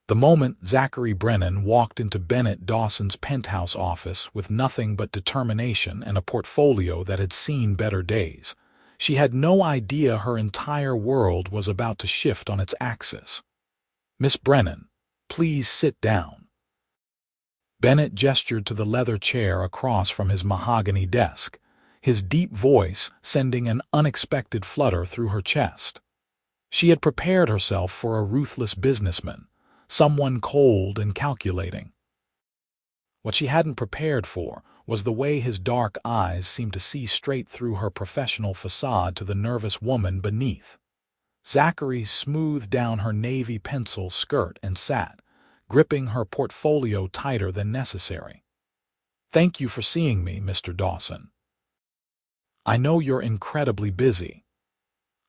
The moment Zachary Brennan walked into Bennett Dawson's penthouse office with nothing but determination and a portfolio that had seen better days, she had no idea her entire world was about to shift on its axis. "Miss Brennan, please sit down." Bennett gestured to the leather chair across from his mahogany desk, his deep voice sending an unexpected flutter through her chest. She had prepared herself for a ruthless businessman, someone cold and calculating. What she hadn't prepared for was the way his dark eyes seemed to see straight through her professional facade to the nervous woman beneath. Zachary smoothed down her navy pencil skirt and sat, gripping her portfolio tighter than necessary. "Thank you for seeing me, Mr. Dawson. I know you're incredibly busy.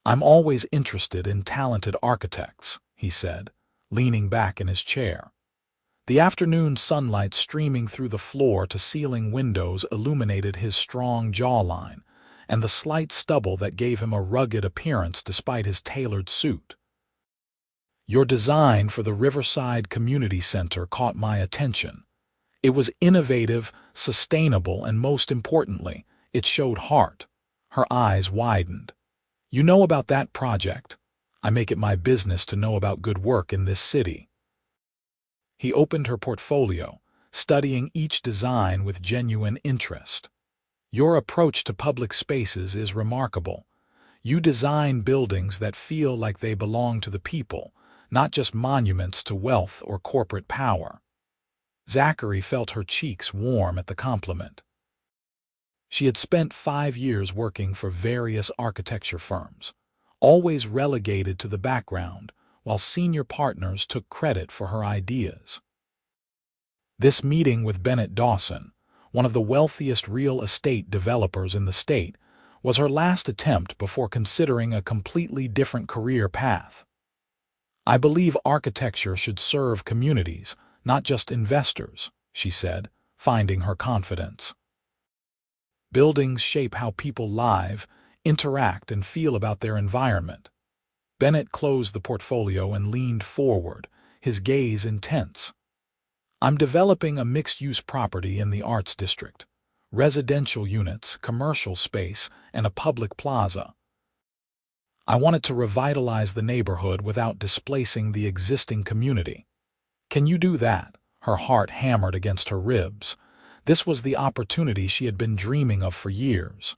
I'm always interested in talented architects," he said, leaning back in his chair. The afternoon sunlight streaming through the floor-to-ceiling windows illuminated his strong jawline and the slight stubble that gave him a rugged appearance despite his tailored suit. "Your design for the Riverside Community Center caught my attention. It was innovative, sustainable, and most importantly, it showed heart." Her eyes widened. "You know about that project? I make it my business to know about good work in this city." He opened her portfolio, studying each design with genuine interest. "Your approach to public spaces is remarkable. You design buildings that feel like they belong to the people, not just monuments to wealth or corporate power." Zachary felt her cheeks warm at the compliment. She had spent 5 years working for various architecture firms, always relegated to the background, while senior partners took credit for her ideas. This meeting with Bennett Dawson, one of the wealthiest real estate developers in the state, was her last attempt before considering a completely different career path. "I believe architecture should serve communities, not just investors," she said, finding her confidence. "Buildings shape how people live, interact, and feel about their environment." Bennett closed the portfolio and leaned forward, his gaze intense. "I'm developing a mixed-use property in the Arts District. Residential units, commercial space, and a public plaza. I wanted to revitalize the neighborhood without displacing the existing community. Can you do that?" Her heart hammered against her ribs. This was the opportunity she had been dreaming of for years.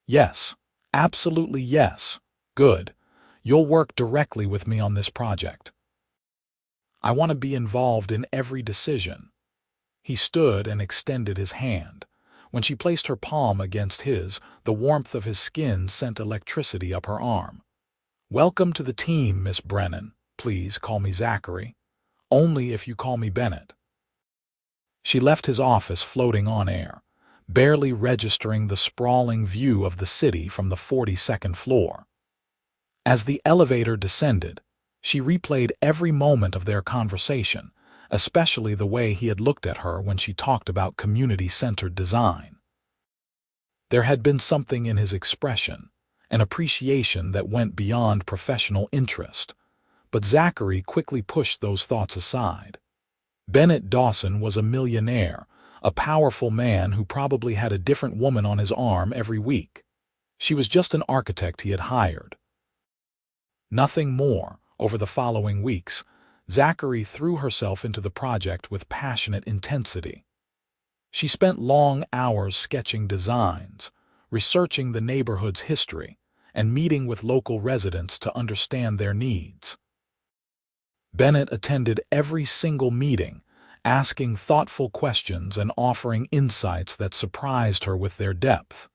"Yes, absolutely yes. Good. You'll work directly with me on this project. I want to be involved in every decision." He stood and extended his hand. When she placed her palm against his, the warmth of his skin sent electricity up her arm. "Welcome to the team, Miss Brennan. Please call me Zachary. Only if you call me Bennett." She left his office floating on air, barely registering the sprawling view of the city from the 42nd floor. As the elevator descended, she replayed every moment of their conversation, especially the way he had looked at her when she talked about community-centered design. There had been something in his expression, an appreciation that went beyond professional interest, but Zachary quickly pushed those thoughts aside. Bennett Dawson was a millionaire, a powerful man who probably had a different woman on his arm every week. She was just an architect he had hired. Nothing more. Over the following weeks, Zachary threw herself into the project with passionate intensity. She spent long hours sketching designs, researching the neighborhood's history, and meeting with local residents to understand their needs. Bennett attended every single meeting, asking thoughtful questions and offering insights that surprised her with their depth.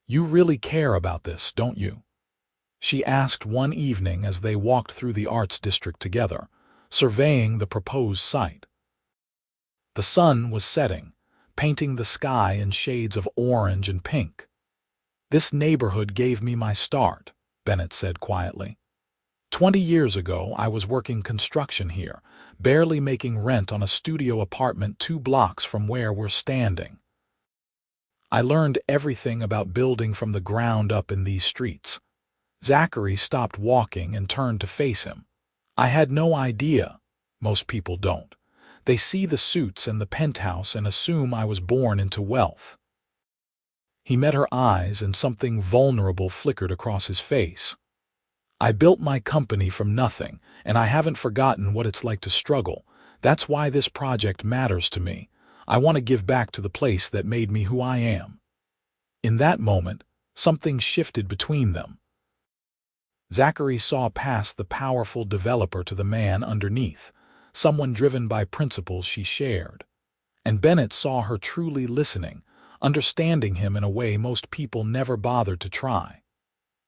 "You really care about this, don't you?" she asked one evening as they walked through the Arts District together, surveying the proposed site. The sun was setting, painting the sky in shades of orange and pink. "This neighborhood gave me my start," Bennett said quietly. 20 years ago, I was working construction here, barely making rent on a studio apartment 2 blocks from where we're standing. I learned everything about building from the ground up in these streets." Zachary stopped walking and turned to face him. "I had no idea. Most people don't. They see the suits and the penthouse and assume I was born into wealth." He met her eyes and something vulnerable flickered across his face. "I built my company from nothing, and I haven't forgotten what it's like to struggle. That's why this project matters to me. I want to give back to the place that made me who I am." In that moment, something shifted between them. Zachary saw past the powerful developer to the man underneath, someone driven by principles she shared. And Bennett saw her truly listening, understanding him in a way most people never bothered to try.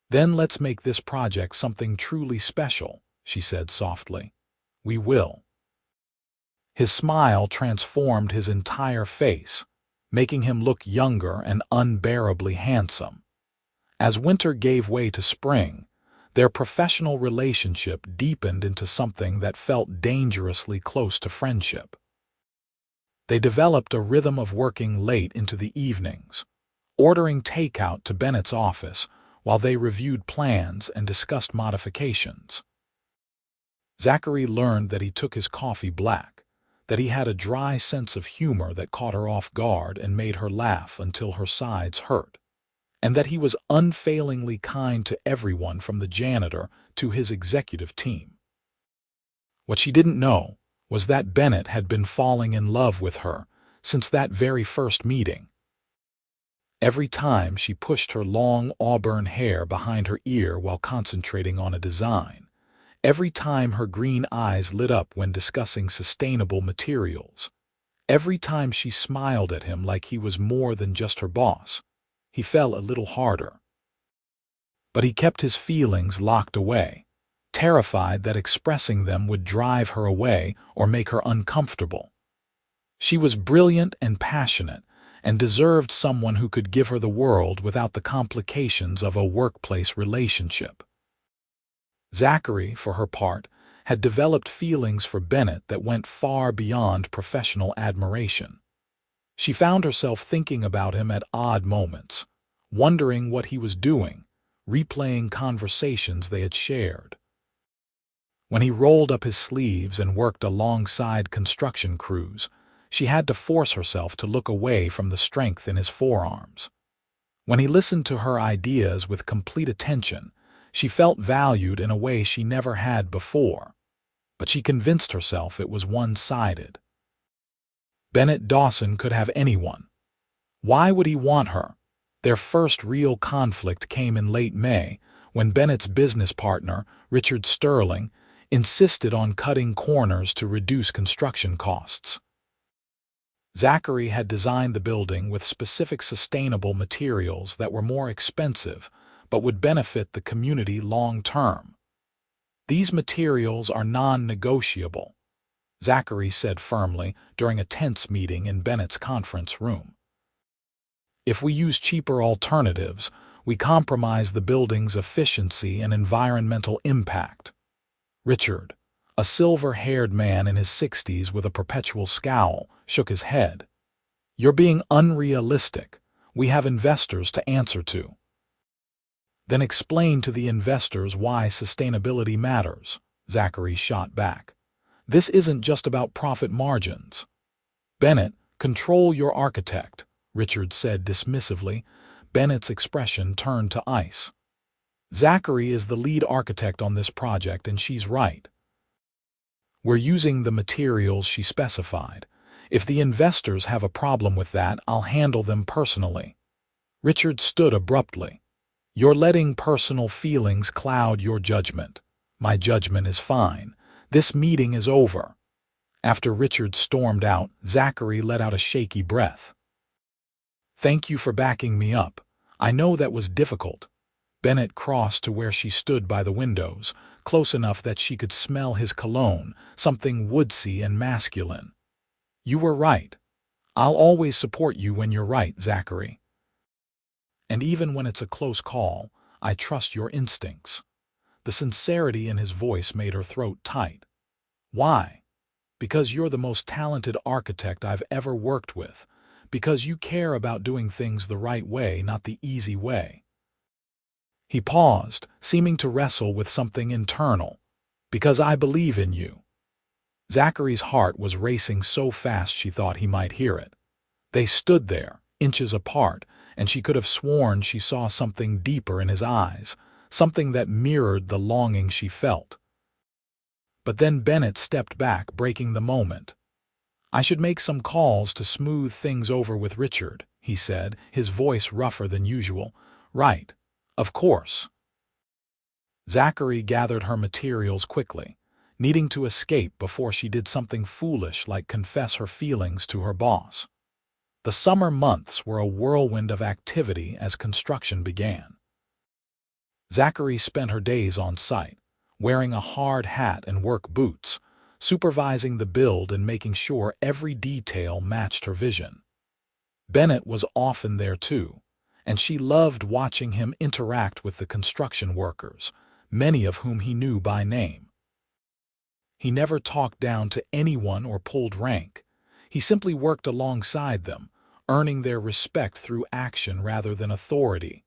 "Then let's make this project something truly special," she said softly. "We will." His smile transformed his entire face, making him look younger and unbearably handsome. As winter gave way to spring, their professional relationship deepened into something that felt dangerously close to friendship. They developed a rhythm of working late into the evenings, ordering takeout to Bennett's office while they reviewed plans and discussed modifications. Zachary learned that he took his coffee black, that he had a dry sense of humor that caught her off guard and made her laugh until her sides hurt, and that he was unfailingly kind to everyone from the janitor to his executive team. What she didn't know was that Bennett had been falling in love with her since that very first meeting. Every time she pushed her long auburn hair behind her ear while concentrating on a design, every time her green eyes lit up when discussing sustainable materials, every time she smiled at him like he was more than just her boss, he fell a little harder. But he kept his feelings locked away, terrified that expressing them would drive her away or make her uncomfortable. She was brilliant and passionate, and deserved someone who could give her the world without the complications of a workplace relationship. Zachary, for her part, had developed feelings for Bennett that went far beyond professional admiration. She found herself thinking about him at odd moments, wondering what he was doing, replaying conversations they had shared. When he rolled up his sleeves and worked alongside construction crews, she had to force herself to look away from the strength in his forearms. When he listened to her ideas with complete attention, she felt valued in a way she never had before, but she convinced herself it was one-sided. Bennett Dawson could have anyone. Why would he want her? Their first real conflict came in late May, when Bennett's business partner, Richard Sterling, insisted on cutting corners to reduce construction costs. Zachary had designed the building with specific sustainable materials that were more expensive but would benefit the community long-term. "These materials are non-negotiable," Zachary said firmly during a tense meeting in Bennett's conference room. "If we use cheaper alternatives, we compromise the building's efficiency and environmental impact." Richard, a silver-haired man in his 60s with a perpetual scowl, shook his head. "You're being unrealistic. We have investors to answer to." "Then explain to the investors why sustainability matters," Zachary shot back. "This isn't just about profit margins." "Bennett, control your architect," Richard said dismissively. Bennett's expression turned to ice. "Zachary is the lead architect on this project, and she's right. We're using the materials she specified. If the investors have a problem with that, I'll handle them personally." Richard stood abruptly. "You're letting personal feelings cloud your judgment. My judgment is fine. This meeting is over." After Richard stormed out, Zachary let out a shaky breath. "Thank you for backing me up. I know that was difficult." Bennett crossed to where she stood by the windows, close enough that she could smell his cologne, something woodsy and masculine. "You were right. I'll always support you when you're right, Zachary. And even when it's a close call, I trust your instincts." The sincerity in his voice made her throat tight. "Why?" "Because you're the most talented architect I've ever worked with. Because you care about doing things the right way, not the easy way." He paused, seeming to wrestle with something internal. "Because I believe in you." Zachary's heart was racing so fast she thought he might hear it. They stood there, inches apart, and she could have sworn she saw something deeper in his eyes, something that mirrored the longing she felt. But then Bennett stepped back, breaking the moment. "I should make some calls to smooth things over with Richard," he said, his voice rougher than usual. "Right. Of course." Zachary gathered her materials quickly, needing to escape before she did something foolish like confess her feelings to her boss. The summer months were a whirlwind of activity as construction began. Zachary spent her days on site, wearing a hard hat and work boots, supervising the build and making sure every detail matched her vision. Bennett was often there too, and she loved watching him interact with the construction workers, many of whom he knew by name. He never talked down to anyone or pulled rank. He simply worked alongside them, earning their respect through action rather than authority.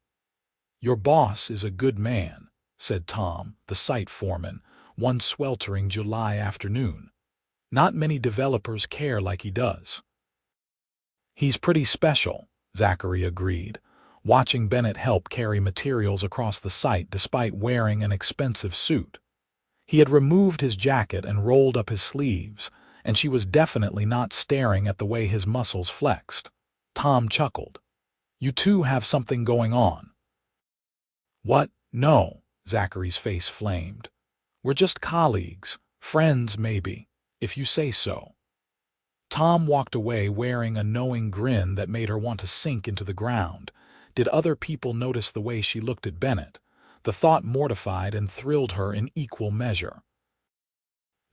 "Your boss is a good man," said Tom, the site foreman, one sweltering July afternoon. "Not many developers care like he does." "He's pretty special," Zachary agreed, watching Bennett help carry materials across the site despite wearing an expensive suit. He had removed his jacket and rolled up his sleeves, and she was definitely not staring at the way his muscles flexed. Tom chuckled. "You two have something going on." "What? No," Zachary's face flamed. "We're just colleagues, friends maybe, if you say so." Tom walked away wearing a knowing grin that made her want to sink into the ground. Did other people notice the way she looked at Bennett? The thought mortified and thrilled her in equal measure.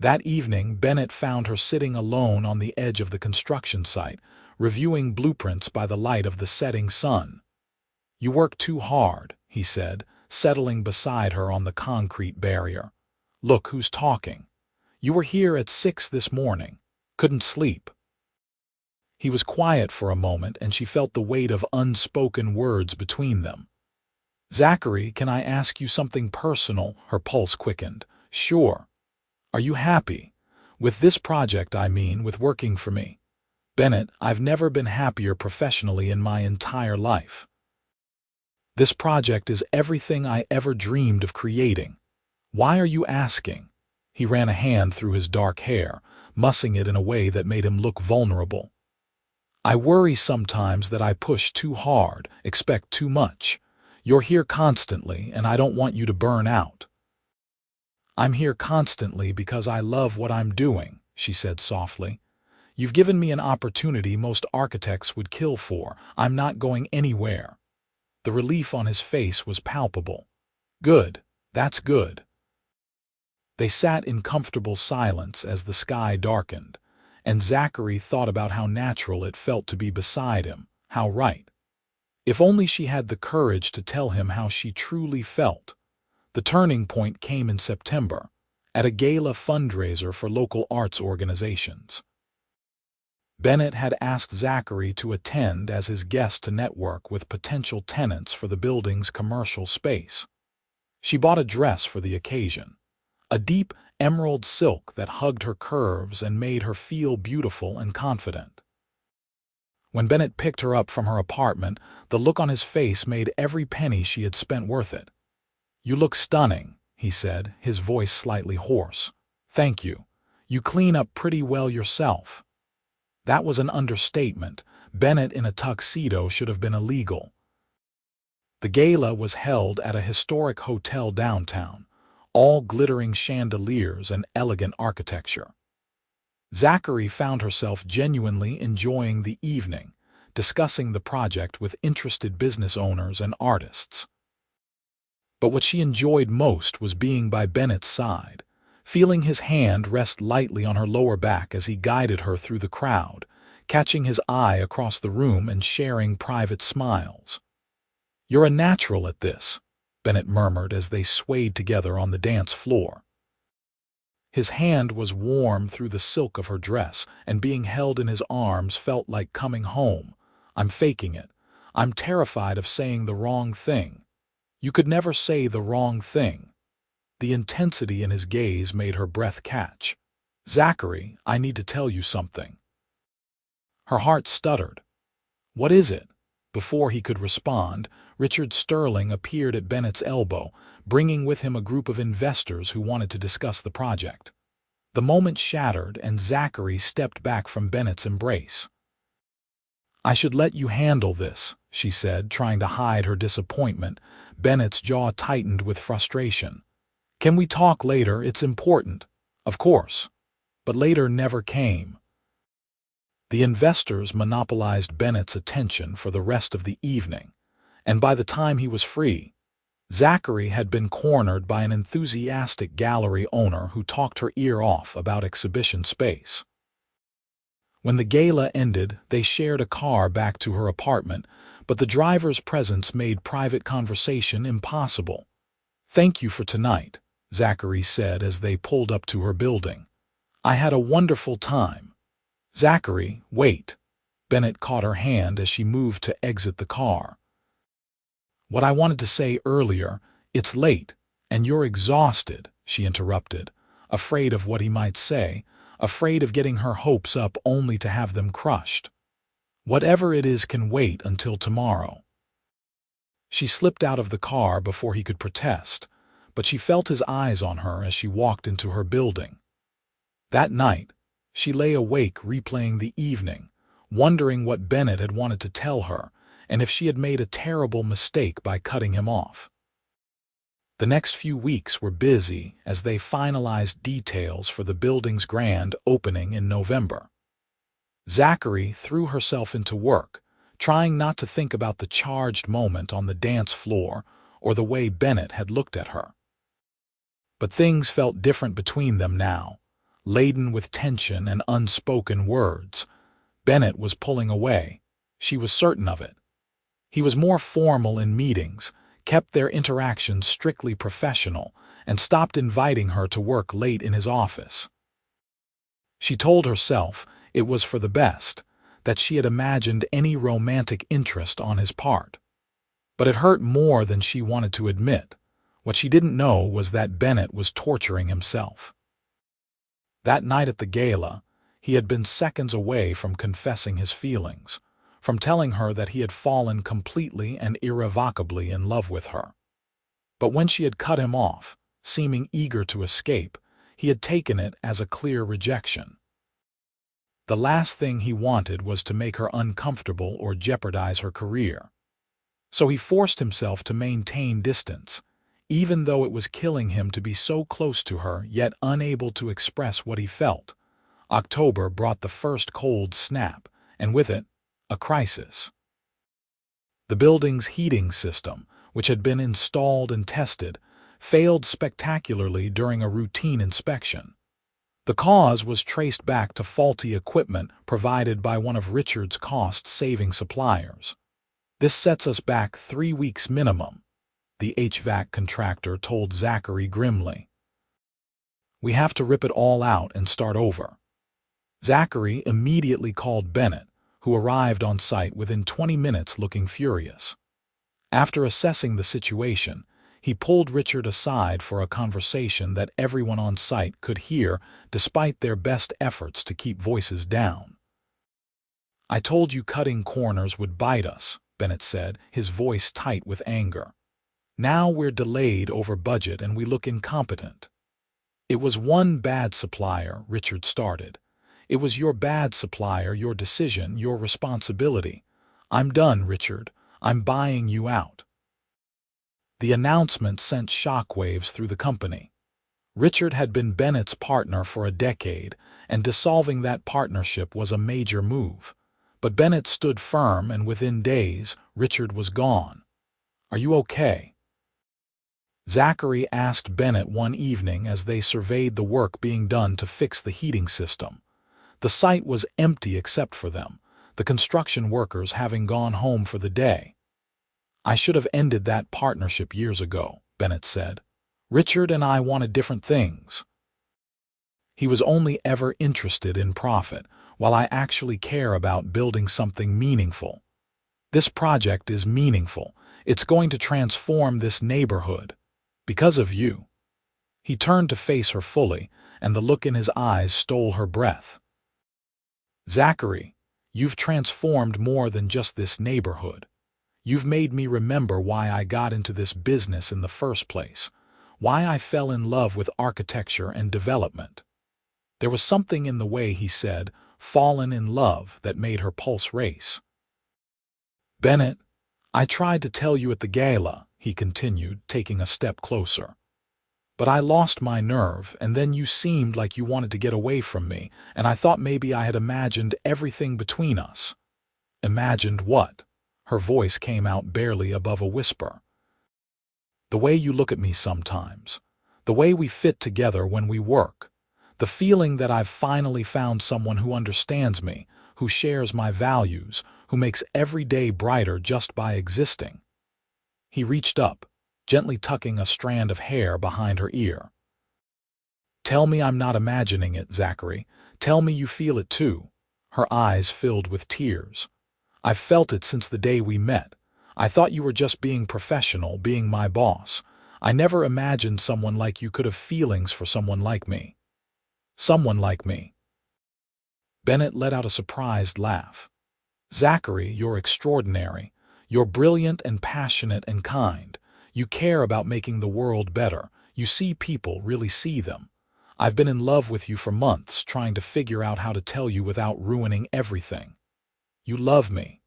That evening, Bennett found her sitting alone on the edge of the construction site, reviewing blueprints by the light of the setting sun. "You work too hard," he said, settling beside her on the concrete barrier. "Look who's talking. You were here at 6 this morning. Couldn't sleep." He was quiet for a moment, and she felt the weight of unspoken words between them. "Zachary, can I ask you something personal?" Her pulse quickened. "Sure. Are you happy? With this project, I mean, with working for me." "Bennett, I've never been happier professionally in my entire life. This project is everything I ever dreamed of creating. Why are you asking?" He ran a hand through his dark hair, mussing it in a way that made him look vulnerable. "I worry sometimes that I push too hard, expect too much. You're here constantly, and I don't want you to burn out." "I'm here constantly because I love what I'm doing," she said softly. "You've given me an opportunity most architects would kill for. I'm not going anywhere." The relief on his face was palpable. "Good. That's good." They sat in comfortable silence as the sky darkened, and Zachary thought about how natural it felt to be beside him, how right. If only she had the courage to tell him how she truly felt. The turning point came in September, at a gala fundraiser for local arts organizations. Bennett had asked Zachary to attend as his guest to network with potential tenants for the building's commercial space. She bought a dress for the occasion, a deep emerald silk that hugged her curves and made her feel beautiful and confident. When Bennett picked her up from her apartment, the look on his face made every penny she had spent worth it. "You look stunning," he said, his voice slightly hoarse. "Thank you. You clean up pretty well yourself." That was an understatement. Bennett in a tuxedo should have been illegal. The gala was held at a historic hotel downtown, all glittering chandeliers and elegant architecture. Zachary found herself genuinely enjoying the evening, discussing the project with interested business owners and artists. But what she enjoyed most was being by Bennett's side, feeling his hand rest lightly on her lower back as he guided her through the crowd, catching his eye across the room and sharing private smiles. "You're a natural at this," Bennett murmured as they swayed together on the dance floor. His hand was warm through the silk of her dress, and being held in his arms felt like coming home. "I'm faking it. I'm terrified of saying the wrong thing." "You could never say the wrong thing." The intensity in his gaze made her breath catch. "Zachary, I need to tell you something." Her heart stuttered. "What is it?" Before he could respond, Richard Sterling appeared at Bennett's elbow, bringing with him a group of investors who wanted to discuss the project. The moment shattered, and Zachary stepped back from Bennett's embrace. "I should let you handle this," she said, trying to hide her disappointment. Bennett's jaw tightened with frustration. "Can we talk later? It's important." "Of course." But later never came. The investors monopolized Bennett's attention for the rest of the evening, and by the time he was free, Zachary had been cornered by an enthusiastic gallery owner who talked her ear off about exhibition space. When the gala ended, they shared a car back to her apartment, but the driver's presence made private conversation impossible. "Thank you for tonight," Zachary said as they pulled up to her building. "I had a wonderful time." "Zachary, wait." Bennett caught her hand as she moved to exit the car. "What I wanted to say earlier, it's late, and you're exhausted," she interrupted, afraid of what he might say, afraid of getting her hopes up only to have them crushed. "Whatever it is can wait until tomorrow." She slipped out of the car before he could protest, but she felt his eyes on her as she walked into her building. That night, she lay awake replaying the evening, wondering what Bennett had wanted to tell her, and if she had made a terrible mistake by cutting him off. The next few weeks were busy as they finalized details for the building's grand opening in November. Zachary threw herself into work, trying not to think about the charged moment on the dance floor or the way Bennett had looked at her. But things felt different between them now, laden with tension and unspoken words. Bennett was pulling away. She was certain of it. He was more formal in meetings, kept their interactions strictly professional, and stopped inviting her to work late in his office. She told herself it was for the best, that she had imagined any romantic interest on his part. But it hurt more than she wanted to admit. What she didn't know was that Bennett was torturing himself. That night at the gala, he had been seconds away from confessing his feelings, from telling her that he had fallen completely and irrevocably in love with her. But when she had cut him off, seeming eager to escape, he had taken it as a clear rejection. The last thing he wanted was to make her uncomfortable or jeopardize her career. So he forced himself to maintain distance, even though it was killing him to be so close to her yet unable to express what he felt. October brought the first cold snap, and with it, a crisis. The building's heating system, which had been installed and tested, failed spectacularly during a routine inspection. The cause was traced back to faulty equipment provided by one of Richard's cost-saving suppliers. "This sets us back 3 weeks minimum," the HVAC contractor told Zachary grimly. "We have to rip it all out and start over." Zachary immediately called Bennett, who arrived on site within 20 minutes looking furious. After assessing the situation, he pulled Richard aside for a conversation that everyone on site could hear despite their best efforts to keep voices down. "I told you cutting corners would bite us," Bennett said, his voice tight with anger. "Now we're delayed over budget and we look incompetent." "It was one bad supplier," Richard started. "It was your bad supplier, your decision, your responsibility. I'm done, Richard. I'm buying you out." The announcement sent shockwaves through the company. Richard had been Bennett's partner for a decade, and dissolving that partnership was a major move. But Bennett stood firm, and within days, Richard was gone. "Are you okay?" Zachary asked Bennett one evening as they surveyed the work being done to fix the heating system. The site was empty except for them, the construction workers having gone home for the day. "I should have ended that partnership years ago," Bennett said. "Richard and I wanted different things. He was only ever interested in profit, while I actually care about building something meaningful. This project is meaningful. It's going to transform this neighborhood. Because of you." He turned to face her fully, and the look in his eyes stole her breath. "Zachary, you've transformed more than just this neighborhood. You've made me remember why I got into this business in the first place, why I fell in love with architecture and development." There was something in the way he said, "fallen in love," that made her pulse race. "Bennett, I tried to tell you at the gala," he continued, taking a step closer. "But I lost my nerve, and then you seemed like you wanted to get away from me, and I thought maybe I had imagined everything between us." "Imagined what?" Her voice came out barely above a whisper. "The way you look at me sometimes. The way we fit together when we work. The feeling that I've finally found someone who understands me, who shares my values, who makes every day brighter just by existing." He reached up, gently tucking a strand of hair behind her ear. "Tell me I'm not imagining it, Zachary. Tell me you feel it too." Her eyes filled with tears. "I've felt it since the day we met. I thought you were just being professional, being my boss. I never imagined someone like you could have feelings for someone like me." "Someone like me." Bennett let out a surprised laugh. "Zachary, you're extraordinary. You're brilliant and passionate and kind. You care about making the world better. You see people, really see them. I've been in love with you for months, trying to figure out how to tell you without ruining everything. You love me."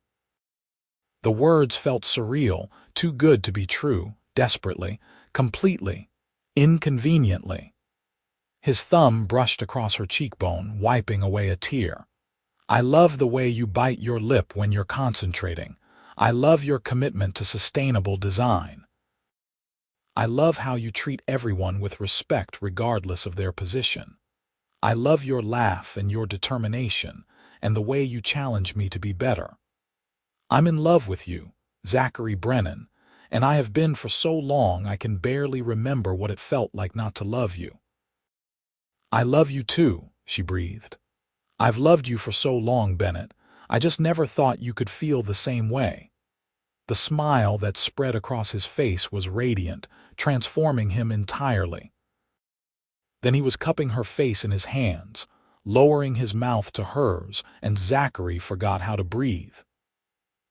The words felt surreal, too good to be true, desperately, completely, inconveniently. His thumb brushed across her cheekbone, wiping away a tear. "I love the way you bite your lip when you're concentrating. I love your commitment to sustainable design. I love how you treat everyone with respect regardless of their position. I love your laugh and your determination, and the way you challenge me to be better. I'm in love with you, Zachary Brennan, and I have been for so long I can barely remember what it felt like not to love you." "I love you too," she breathed. "I've loved you for so long, Bennett. I just never thought you could feel the same way." The smile that spread across his face was radiant, transforming him entirely. Then he was cupping her face in his hands, lowering his mouth to hers, and Zachary forgot how to breathe.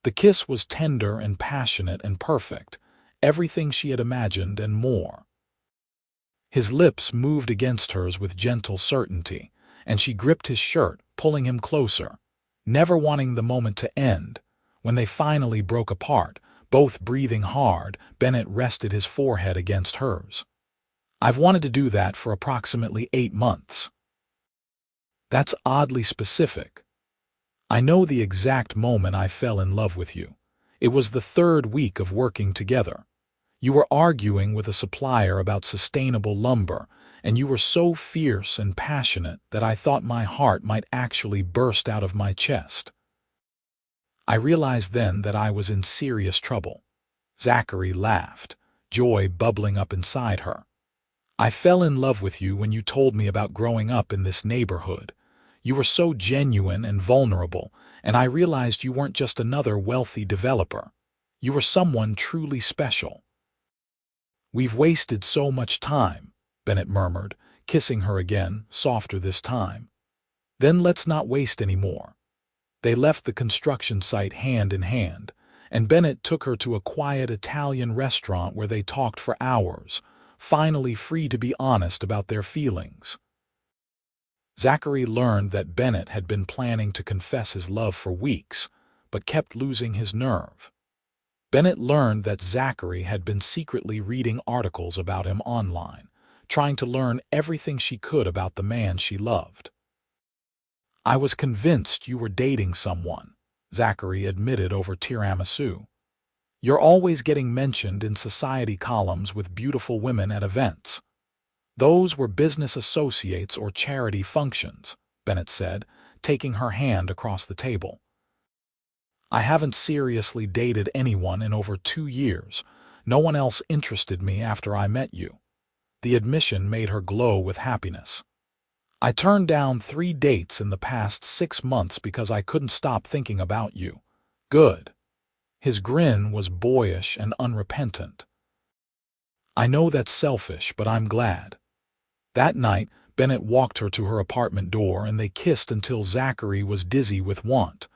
The kiss was tender and passionate and perfect, everything she had imagined and more. His lips moved against hers with gentle certainty, and she gripped his shirt, pulling him closer, never wanting the moment to end. When they finally broke apart, both breathing hard, Bennett rested his forehead against hers. "I've wanted to do that for approximately 8 months. That's oddly specific. I know the exact moment I fell in love with you. It was the 3rd week of working together. You were arguing with a supplier about sustainable lumber, and you were so fierce and passionate that I thought my heart might actually burst out of my chest. I realized then that I was in serious trouble." Zachary laughed, joy bubbling up inside her. "I fell in love with you when you told me about growing up in this neighborhood. You were so genuine and vulnerable, and I realized you weren't just another wealthy developer. You were someone truly special." "We've wasted so much time," Bennett murmured, kissing her again, softer this time. "Then let's not waste any more." They left the construction site hand in hand, and Bennett took her to a quiet Italian restaurant where they talked for hours, finally free to be honest about their feelings. Zachary learned that Bennett had been planning to confess his love for weeks, but kept losing his nerve. Bennett learned that Zachary had been secretly reading articles about him online, trying to learn everything she could about the man she loved. "I was convinced you were dating someone," Zachary admitted over tiramisu. "You're always getting mentioned in society columns with beautiful women at events." "Those were business associates or charity functions," Bennett said, taking her hand across the table. "I haven't seriously dated anyone in over 2 years. No one else interested me after I met you." The admission made her glow with happiness. "I turned down 3 dates in the past 6 months because I couldn't stop thinking about you." "Good." His grin was boyish and unrepentant. "I know that's selfish, but I'm glad." That night, Bennett walked her to her apartment door and they kissed until Zachary was dizzy with want.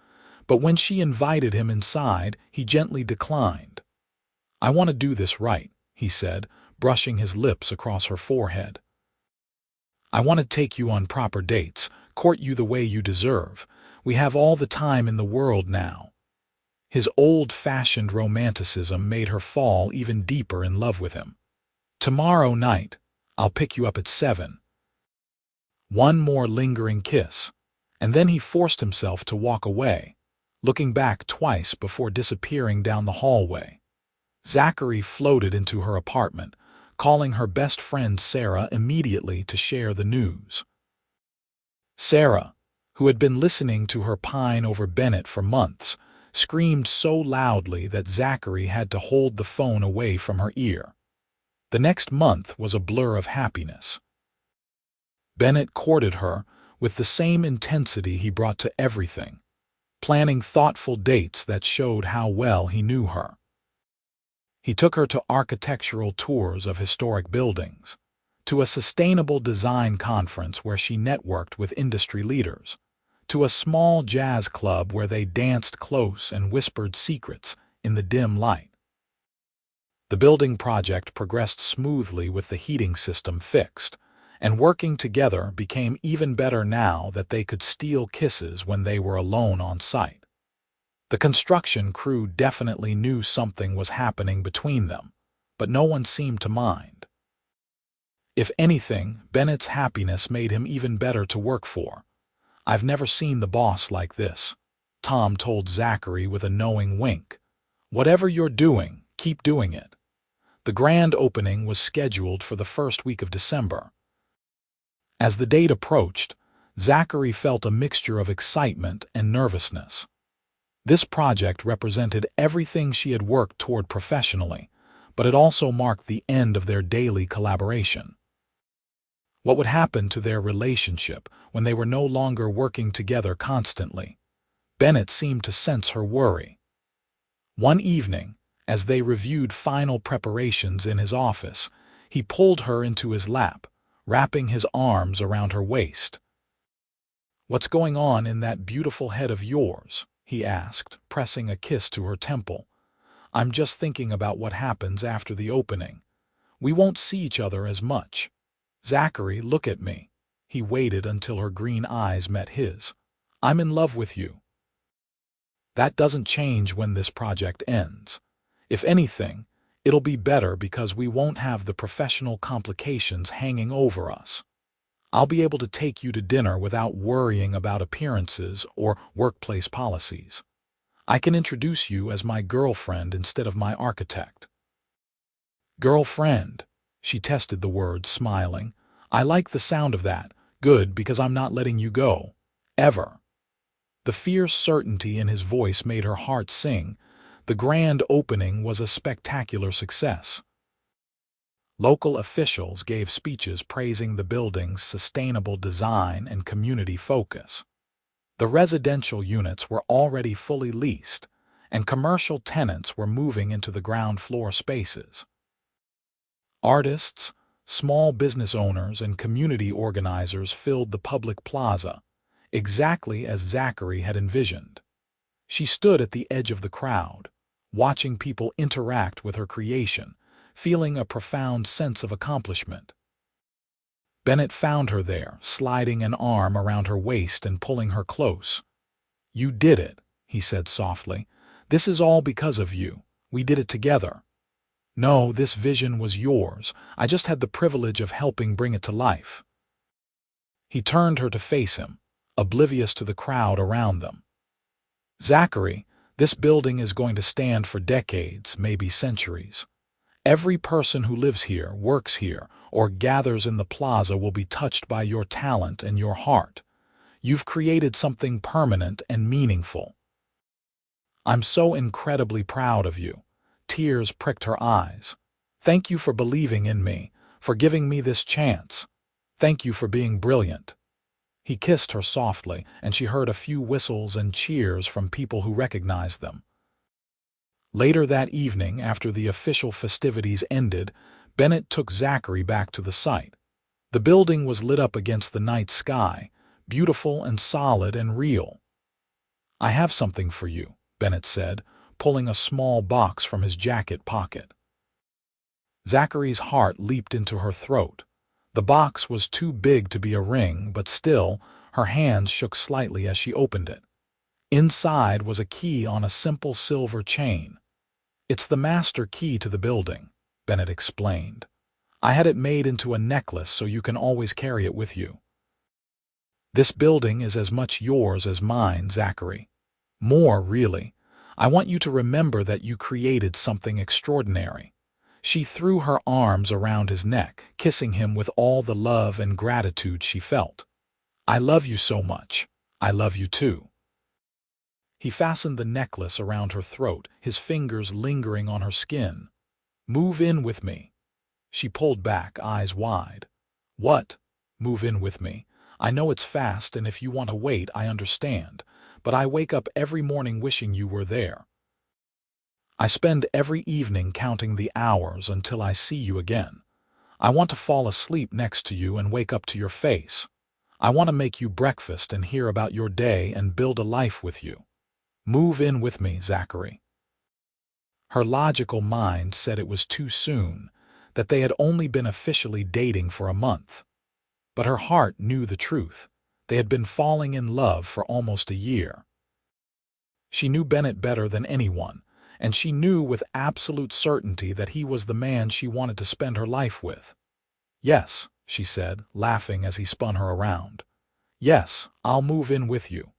But when she invited him inside, he gently declined. "I want to do this right," he said, brushing his lips across her forehead. "I want to take you on proper dates, court you the way you deserve. We have all the time in the world now." His old-fashioned romanticism made her fall even deeper in love with him. "Tomorrow night, I'll pick you up at 7. One more lingering kiss, and then he forced himself to walk away, looking back twice before disappearing down the hallway. Zachary floated into her apartment, calling her best friend Sarah immediately to share the news. Sarah, who had been listening to her pine over Bennett for months, screamed so loudly that Zachary had to hold the phone away from her ear. The next month was a blur of happiness. Bennett courted her with the same intensity he brought to everything, planning thoughtful dates that showed how well he knew her. He took her to architectural tours of historic buildings, to a sustainable design conference where she networked with industry leaders, to a small jazz club where they danced close and whispered secrets in the dim light. The building project progressed smoothly with the heating system fixed, and working together became even better now that they could steal kisses when they were alone on site. The construction crew definitely knew something was happening between them, but no one seemed to mind. If anything, Bennett's happiness made him even better to work for. "I've never seen the boss like this," Tom told Zachary with a knowing wink. "Whatever you're doing, keep doing it." The grand opening was scheduled for the first week of December. As the date approached, Zachary felt a mixture of excitement and nervousness. This project represented everything she had worked toward professionally, but it also marked the end of their daily collaboration. What would happen to their relationship when they were no longer working together constantly? Bennett seemed to sense her worry. One evening, as they reviewed final preparations in his office, he pulled her into his lap, wrapping his arms around her waist. "What's going on in that beautiful head of yours?" he asked, pressing a kiss to her temple. "I'm just thinking about what happens after the opening. We won't see each other as much." "Zachary, look at me." He waited until her green eyes met his. "I'm in love with you." "That doesn't change when this project ends. If anything, it'll be better because we won't have the professional complications hanging over us. I'll be able to take you to dinner without worrying about appearances or workplace policies. I can introduce you as my girlfriend instead of my architect." "Girlfriend," she tested the word, smiling. "I like the sound of that. Good, because I'm not letting you go. Ever." The fierce certainty in his voice made her heart sing. The grand opening was a spectacular success. Local officials gave speeches praising the building's sustainable design and community focus. The residential units were already fully leased, and commercial tenants were moving into the ground floor spaces. Artists, small business owners, and community organizers filled the public plaza, exactly as Zachary had envisioned. She stood at the edge of the crowd, watching people interact with her creation, feeling a profound sense of accomplishment. Bennett found her there, sliding an arm around her waist and pulling her close. "You did it," he said softly. "This is all because of you. We did it together. No, this vision was yours. I just had the privilege of helping bring it to life." He turned her to face him, oblivious to the crowd around them. "Zachary, this building is going to stand for decades, maybe centuries. Every person who lives here, works here, or gathers in the plaza will be touched by your talent and your heart. You've created something permanent and meaningful. I'm so incredibly proud of you." Tears pricked her eyes. "Thank you for believing in me, for giving me this chance. Thank you for being brilliant." He kissed her softly, and she heard a few whistles and cheers from people who recognized them. Later that evening, after the official festivities ended, Bennett took Zachary back to the site. The building was lit up against the night sky, beautiful and solid and real. "I have something for you," Bennett said, pulling a small box from his jacket pocket. Zachary's heart leaped into her throat. The box was too big to be a ring, but still, her hands shook slightly as she opened it. Inside was a key on a simple silver chain. "It's the master key to the building," Bennett explained. "I had it made into a necklace so you can always carry it with you." "This building is as much yours as mine, Zachary. More, really. I want you to remember that you created something extraordinary." She threw her arms around his neck, kissing him with all the love and gratitude she felt. "I love you so much. I love you too." He fastened the necklace around her throat, his fingers lingering on her skin. "Move in with me." She pulled back, eyes wide. "What? Move in with me? I know it's fast, and if you want to wait, I understand. But I wake up every morning wishing you were there. I spend every evening counting the hours until I see you again. I want to fall asleep next to you and wake up to your face. I want to make you breakfast and hear about your day and build a life with you. Move in with me, Zachary." Her logical mind said it was too soon, that they had only been officially dating for a month. But her heart knew the truth. They had been falling in love for almost a year. She knew Bennett better than anyone, and she knew with absolute certainty that he was the man she wanted to spend her life with. "Yes," she said, laughing as he spun her around. "Yes, I'll move in with you."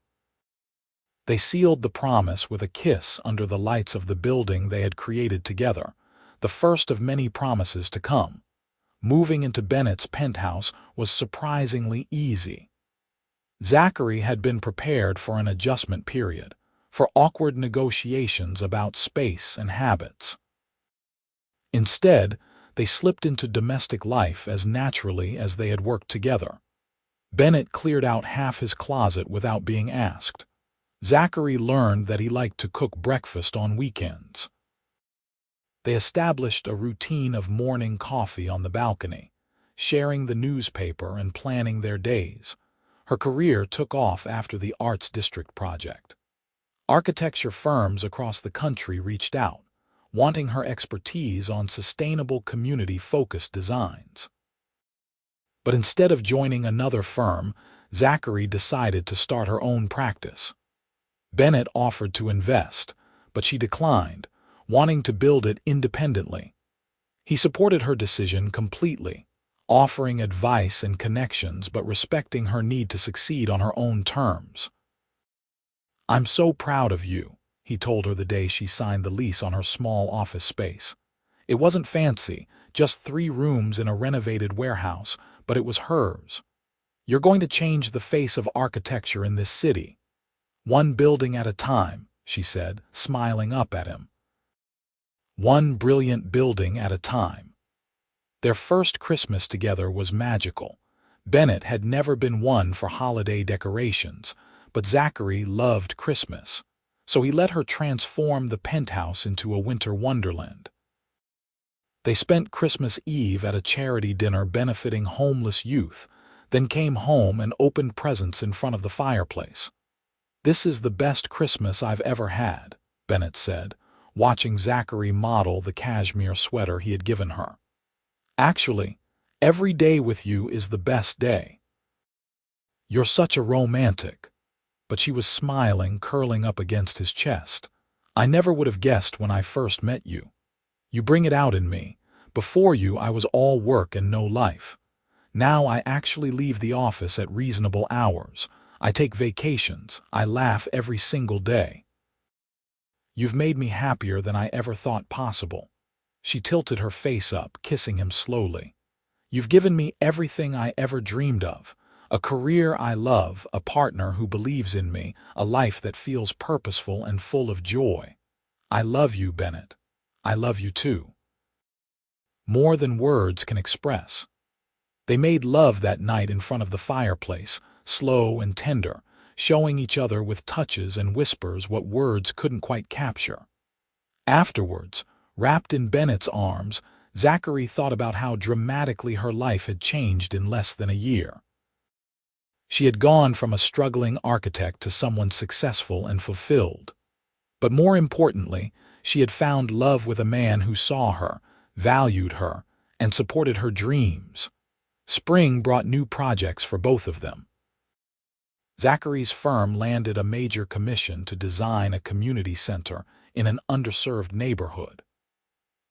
They sealed the promise with a kiss under the lights of the building they had created together, the first of many promises to come. Moving into Bennett's penthouse was surprisingly easy. Zachary had been prepared for an adjustment period, for awkward negotiations about space and habits. Instead, they slipped into domestic life as naturally as they had worked together. Bennett cleared out half his closet without being asked. Zachary learned that he liked to cook breakfast on weekends. They established a routine of morning coffee on the balcony, sharing the newspaper and planning their days. Her career took off after the Arts District project. Architecture firms across the country reached out, wanting her expertise on sustainable community-focused designs. But instead of joining another firm, Zachary decided to start her own practice. Bennett offered to invest, but she declined, wanting to build it independently. He supported her decision completely, offering advice and connections but respecting her need to succeed on her own terms. "I'm so proud of you," he told her the day she signed the lease on her small office space. It wasn't fancy, just 3 rooms in a renovated warehouse, but it was hers. "You're going to change the face of architecture in this city. One building at a time," she said, smiling up at him. One brilliant building at a time. Their first Christmas together was magical. Bennett had never been one for holiday decorations, but Zachary loved Christmas, so he let her transform the penthouse into a winter wonderland. They spent Christmas Eve at a charity dinner benefiting homeless youth, then came home and opened presents in front of the fireplace. "This is the best Christmas I've ever had," Bennett said, watching Zachary model the cashmere sweater he had given her. "Actually, every day with you is the best day. You're such a romantic." But she was smiling, curling up against his chest. "I never would have guessed when I first met you. You bring it out in me. Before you, I was all work and no life. Now I actually leave the office at reasonable hours. I take vacations. I laugh every single day. You've made me happier than I ever thought possible." She tilted her face up, kissing him slowly. "You've given me everything I ever dreamed of. A career I love, a partner who believes in me, a life that feels purposeful and full of joy. I love you, Bennett. I love you too." More than words can express. They made love that night in front of the fireplace, slow and tender, showing each other with touches and whispers what words couldn't quite capture. Afterwards, wrapped in Bennett's arms, Zachary thought about how dramatically her life had changed in less than a year. She had gone from a struggling architect to someone successful and fulfilled. But more importantly, she had found love with a man who saw her, valued her, and supported her dreams. Spring brought new projects for both of them. Zachary's firm landed a major commission to design a community center in an underserved neighborhood.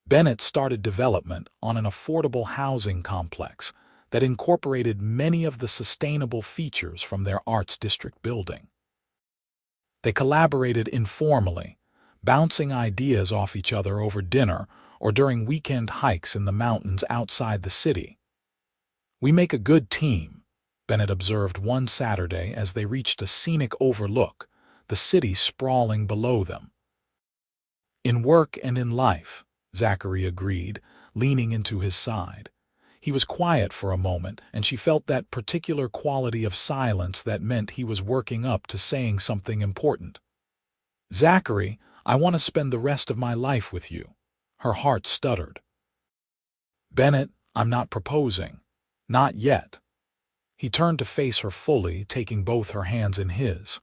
Bennett started development on an affordable housing complex that incorporated many of the sustainable features from their Arts District building. They collaborated informally, bouncing ideas off each other over dinner or during weekend hikes in the mountains outside the city. "We make a good team," Bennett observed one Saturday as they reached a scenic overlook, the city sprawling below them. "In work and in life," Zachary agreed, leaning into his side. He was quiet for a moment, and she felt that particular quality of silence that meant he was working up to saying something important. "Zachary, I want to spend the rest of my life with you." Her heart stuttered. "Bennett, I'm not proposing. Not yet." He turned to face her fully, taking both her hands in his.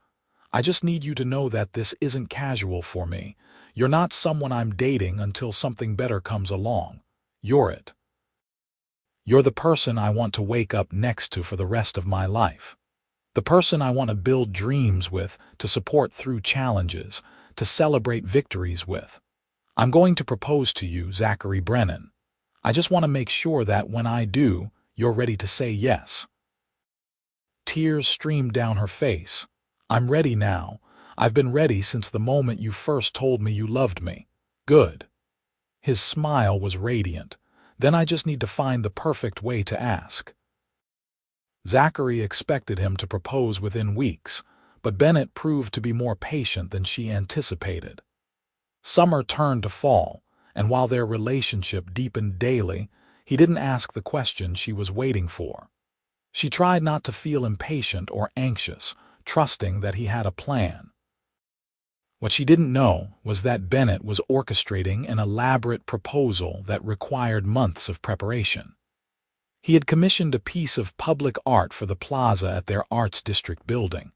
"I just need you to know that this isn't casual for me. You're not someone I'm dating until something better comes along. You're it. You're the person I want to wake up next to for the rest of my life. The person I want to build dreams with, to support through challenges, to celebrate victories with. I'm going to propose to you, Zachary Brennan. I just want to make sure that when I do, you're ready to say yes." Tears streamed down her face. "I'm ready now. I've been ready since the moment you first told me you loved me." "Good." His smile was radiant. "Then I just need to find the perfect way to ask." Zachary expected him to propose within weeks, but Bennett proved to be more patient than she anticipated. Summer turned to fall, and while their relationship deepened daily, he didn't ask the question she was waiting for. She tried not to feel impatient or anxious, trusting that he had a plan. What she didn't know was that Bennett was orchestrating an elaborate proposal that required months of preparation. He had commissioned a piece of public art for the plaza at their Arts District building,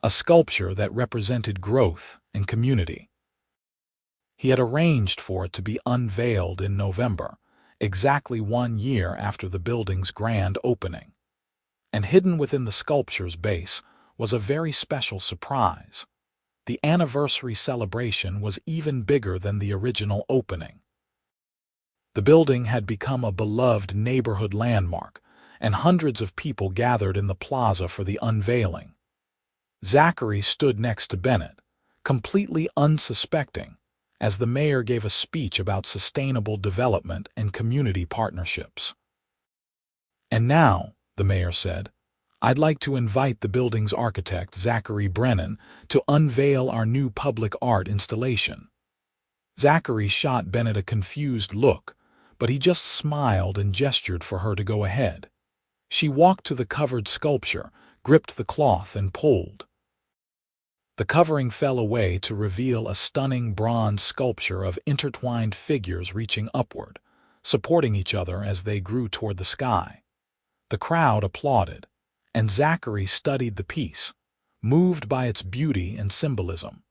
a sculpture that represented growth and community. He had arranged for it to be unveiled in November, exactly 1 year after the building's grand opening. And hidden within the sculpture's base was a very special surprise. The anniversary celebration was even bigger than the original opening. The building had become a beloved neighborhood landmark, and hundreds of people gathered in the plaza for the unveiling. Zachary stood next to Bennett, completely unsuspecting, as the mayor gave a speech about sustainable development and community partnerships. "And now," the mayor said, "I'd like to invite the building's architect, Zachary Brennan, to unveil our new public art installation." Zachary shot Bennett a confused look, but he just smiled and gestured for her to go ahead. She walked to the covered sculpture, gripped the cloth, and pulled. The covering fell away to reveal a stunning bronze sculpture of intertwined figures reaching upward, supporting each other as they grew toward the sky. The crowd applauded, and Zachary studied the piece, moved by its beauty and symbolism.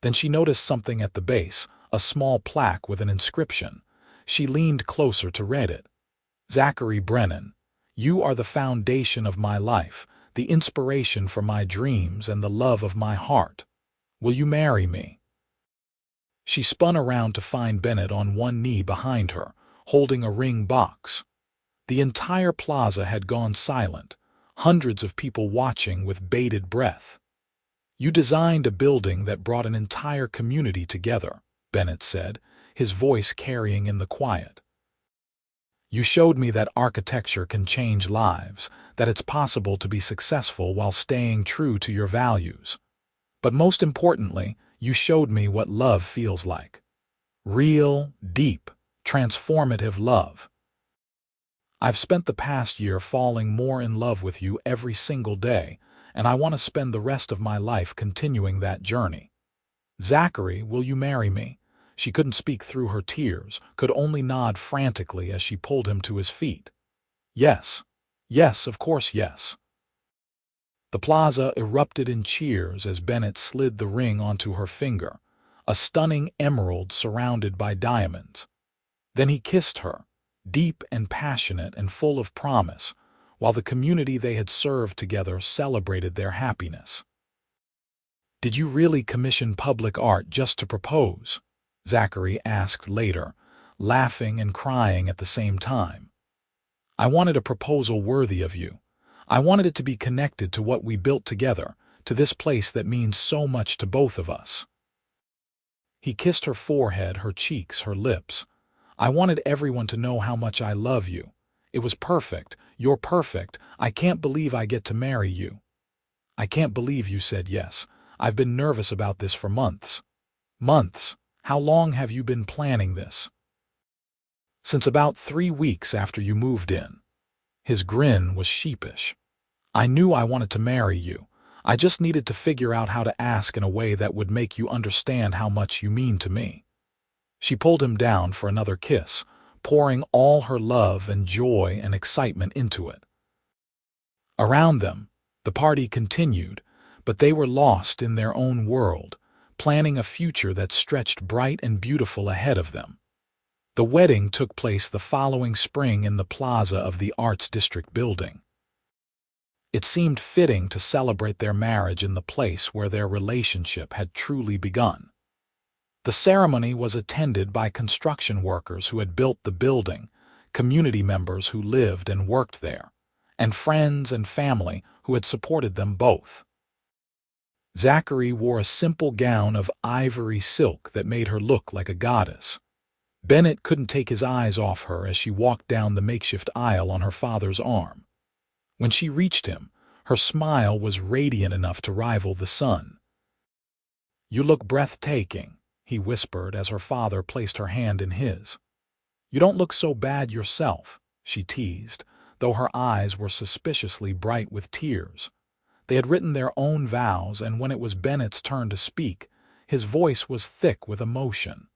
Then she noticed something at the base, a small plaque with an inscription. She leaned closer to read it. "Zachary Brennan, you are the foundation of my life, the inspiration for my dreams, and the love of my heart. Will you marry me?" She spun around to find Bennett on one knee behind her, holding a ring box. The entire plaza had gone silent, hundreds of people watching with bated breath. "You designed a building that brought an entire community together," Bennett said, his voice carrying in the quiet. "You showed me that architecture can change lives, that it's possible to be successful while staying true to your values. But most importantly, you showed me what love feels like. Real, deep, transformative love. I've spent the past year falling more in love with you every single day, and I want to spend the rest of my life continuing that journey. Zachary, will you marry me?" She couldn't speak through her tears, could only nod frantically as she pulled him to his feet. Yes. Yes, of course, yes. The plaza erupted in cheers as Bennett slid the ring onto her finger, a stunning emerald surrounded by diamonds. Then he kissed her, deep and passionate and full of promise, while the community they had served together celebrated their happiness. "Did you really commission public art just to propose?" Zachary asked later, laughing and crying at the same time. "I wanted a proposal worthy of you. I wanted it to be connected to what we built together, to this place that means so much to both of us." He kissed her forehead, her cheeks, her lips. "I wanted everyone to know how much I love you. It was perfect. You're perfect. I can't believe I get to marry you." "I can't believe you said yes. I've been nervous about this for months." "Months? How long have you been planning this?" "Since about 3 weeks after you moved in." His grin was sheepish. "I knew I wanted to marry you. I just needed to figure out how to ask in a way that would make you understand how much you mean to me." She pulled him down for another kiss, pouring all her love and joy and excitement into it. Around them, the party continued, but they were lost in their own world, planning a future that stretched bright and beautiful ahead of them. The wedding took place the following spring in the plaza of the Arts District building. It seemed fitting to celebrate their marriage in the place where their relationship had truly begun. The ceremony was attended by construction workers who had built the building, community members who lived and worked there, and friends and family who had supported them both. Zachary wore a simple gown of ivory silk that made her look like a goddess. Bennett couldn't take his eyes off her as she walked down the makeshift aisle on her father's arm. When she reached him, her smile was radiant enough to rival the sun. "You look breathtaking," he whispered as her father placed her hand in his. "You don't look so bad yourself," she teased, though her eyes were suspiciously bright with tears. They had written their own vows, and when it was Bennett's turn to speak, his voice was thick with emotion.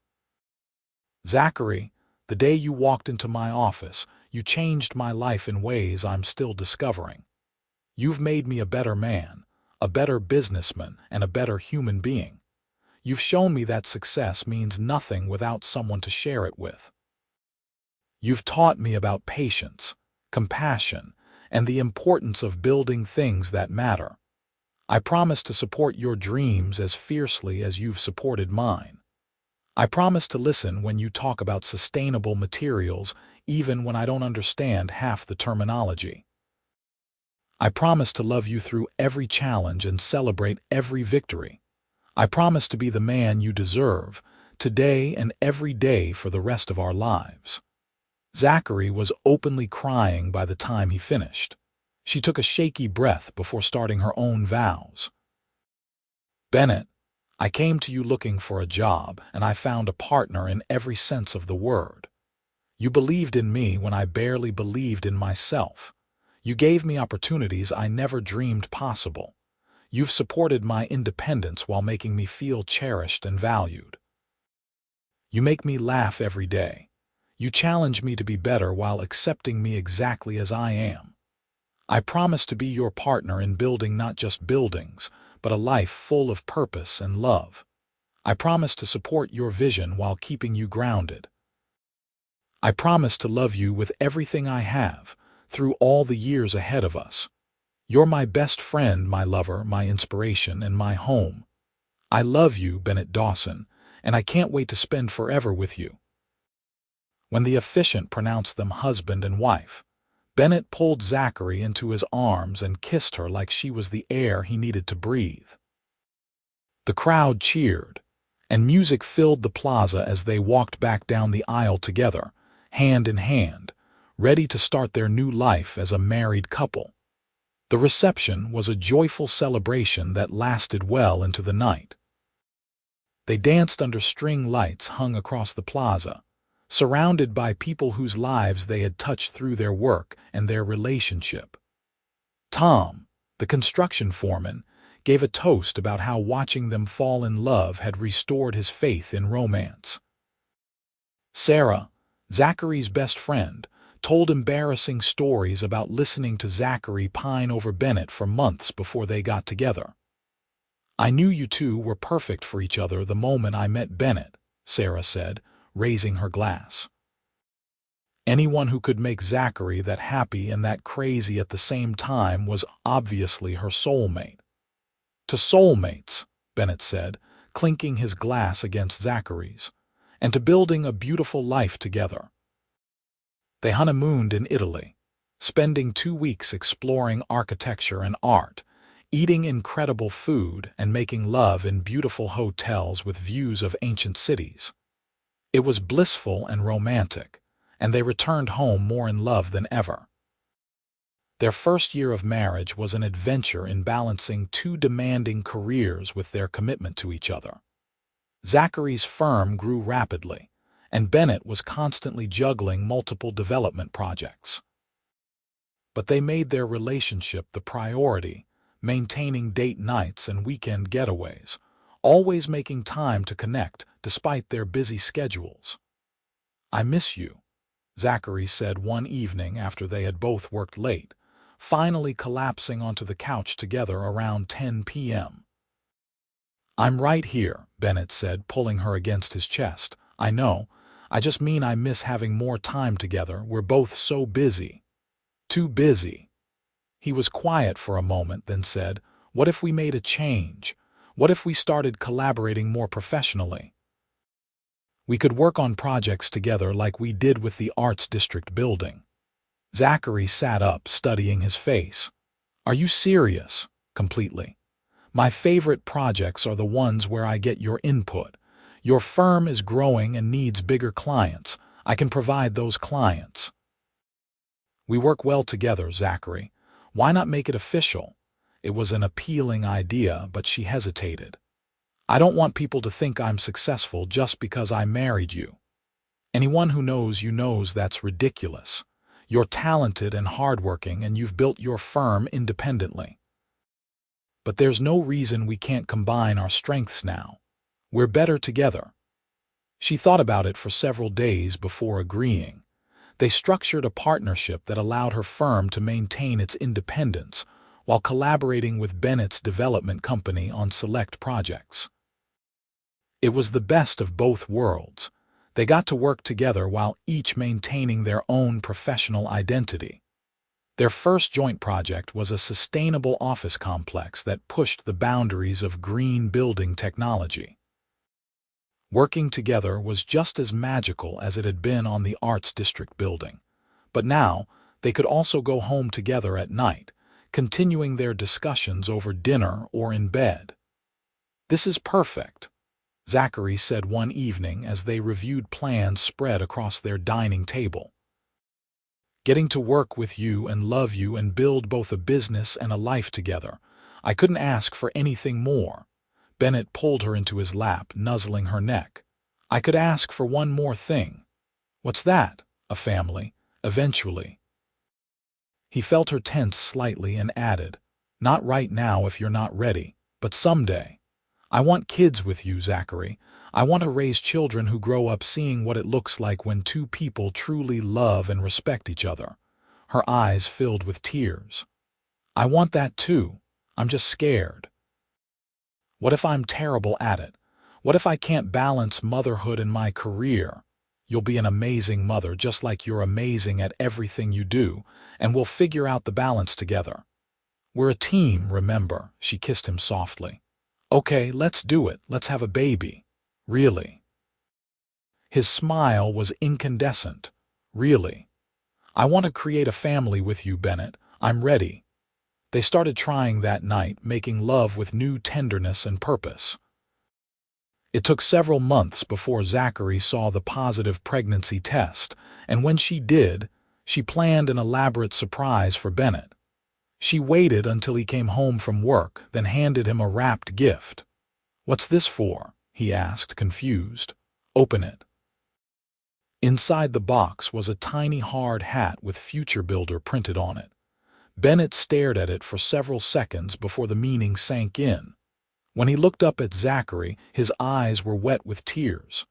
"Zachary, the day you walked into my office, you changed my life in ways I'm still discovering. You've made me a better man, a better businessman, and a better human being. You've shown me that success means nothing without someone to share it with. You've taught me about patience, compassion, and the importance of building things that matter. I promise to support your dreams as fiercely as you've supported mine. I promise to listen when you talk about sustainable materials, even when I don't understand half the terminology. I promise to love you through every challenge and celebrate every victory. I promise to be the man you deserve, today and every day for the rest of our lives." Zachary was openly crying by the time he finished. She took a shaky breath before starting her own vows. "Bennett, I came to you looking for a job, and I found a partner in every sense of the word. You believed in me when I barely believed in myself. You gave me opportunities I never dreamed possible. You've supported my independence while making me feel cherished and valued. You make me laugh every day. You challenge me to be better while accepting me exactly as I am. I promise to be your partner in building not just buildings, but a life full of purpose and love. I promise to support your vision while keeping you grounded. I promise to love you with everything I have, through all the years ahead of us. You're my best friend, my lover, my inspiration, and my home. I love you, Bennett Dawson, and I can't wait to spend forever with you." When the officiant pronounced them husband and wife, Bennett pulled Zachary into his arms and kissed her like she was the air he needed to breathe. The crowd cheered, and music filled the plaza as they walked back down the aisle together, hand in hand, ready to start their new life as a married couple. The reception was a joyful celebration that lasted well into the night. They danced under string lights hung across the plaza, surrounded by people whose lives they had touched through their work and their relationship. Tom, the construction foreman, gave a toast about how watching them fall in love had restored his faith in romance. Sarah, Zachary's best friend, told embarrassing stories about listening to Zachary pine over Bennett for months before they got together. "I knew you two were perfect for each other the moment I met Bennett," Sarah said, raising her glass. Anyone who could make Zachary that happy and that crazy at the same time was obviously her soulmate. "To soulmates," Bennett said, clinking his glass against Zachary's, "and to building a beautiful life together." They honeymooned in Italy, spending 2 weeks exploring architecture and art, eating incredible food and making love in beautiful hotels with views of ancient cities. It was blissful and romantic, and they returned home more in love than ever. Their first year of marriage was an adventure in balancing two demanding careers with their commitment to each other. Zachary's firm grew rapidly, and Bennett was constantly juggling multiple development projects. But they made their relationship the priority, maintaining date nights and weekend getaways, always making time to connect despite their busy schedules. "I miss you," Zachary said one evening after they had both worked late, finally collapsing onto the couch together around 10 p.m. "I'm right here," Bennett said, pulling her against his chest. "I know. I just mean I miss having more time together. We're both so busy." "Too busy." He was quiet for a moment, then said, "What if we made a change? What if we started collaborating more professionally? We could work on projects together like we did with the Arts District building." Zachary sat up, studying his face. "Are you serious?" "Completely. My favorite projects are the ones where I get your input. Your firm is growing and needs bigger clients. I can provide those clients. We work well together, Zachary. Why not make it official?" It was an appealing idea, but she hesitated. "I don't want people to think I'm successful just because I married you. Anyone who knows you knows that's ridiculous. You're talented and hardworking, and you've built your firm independently. But there's no reason we can't combine our strengths now. We're better together." She thought about it for several days before agreeing. They structured a partnership that allowed her firm to maintain its independence while collaborating with Bennett's development company on select projects. It was the best of both worlds. They got to work together while each maintaining their own professional identity. Their first joint project was a sustainable office complex that pushed the boundaries of green building technology. Working together was just as magical as it had been on the Arts District building, but now they could also go home together at night, continuing their discussions over dinner or in bed. "This is perfect," Zachary said one evening as they reviewed plans spread across their dining table. "Getting to work with you and love you and build both a business and a life together. I couldn't ask for anything more." Bennett pulled her into his lap, nuzzling her neck. "I could ask for one more thing." "What's that?" "A family, eventually." He felt her tense slightly and added, "Not right now if you're not ready, but someday. I want kids with you, Zachary. I want to raise children who grow up seeing what it looks like when two people truly love and respect each other." Her eyes filled with tears. "I want that too. I'm just scared. What if I'm terrible at it? What if I can't balance motherhood and my career?" "You'll be an amazing mother, just like you're amazing at everything you do, and we'll figure out the balance together. We're a team, remember?" She kissed him softly. "Okay, let's do it. Let's have a baby." "Really?" His smile was incandescent. "Really. I want to create a family with you, Bennett. I'm ready." They started trying that night, making love with new tenderness and purpose. It took several months before Zachary saw the positive pregnancy test, and when she did, she planned an elaborate surprise for Bennett. She waited until he came home from work, then handed him a wrapped gift. "What's this for?" he asked, confused. "Open it." Inside the box was a tiny hard hat with Future Builder printed on it. Bennett stared at it for several seconds before the meaning sank in. When he looked up at Zachary, his eyes were wet with tears.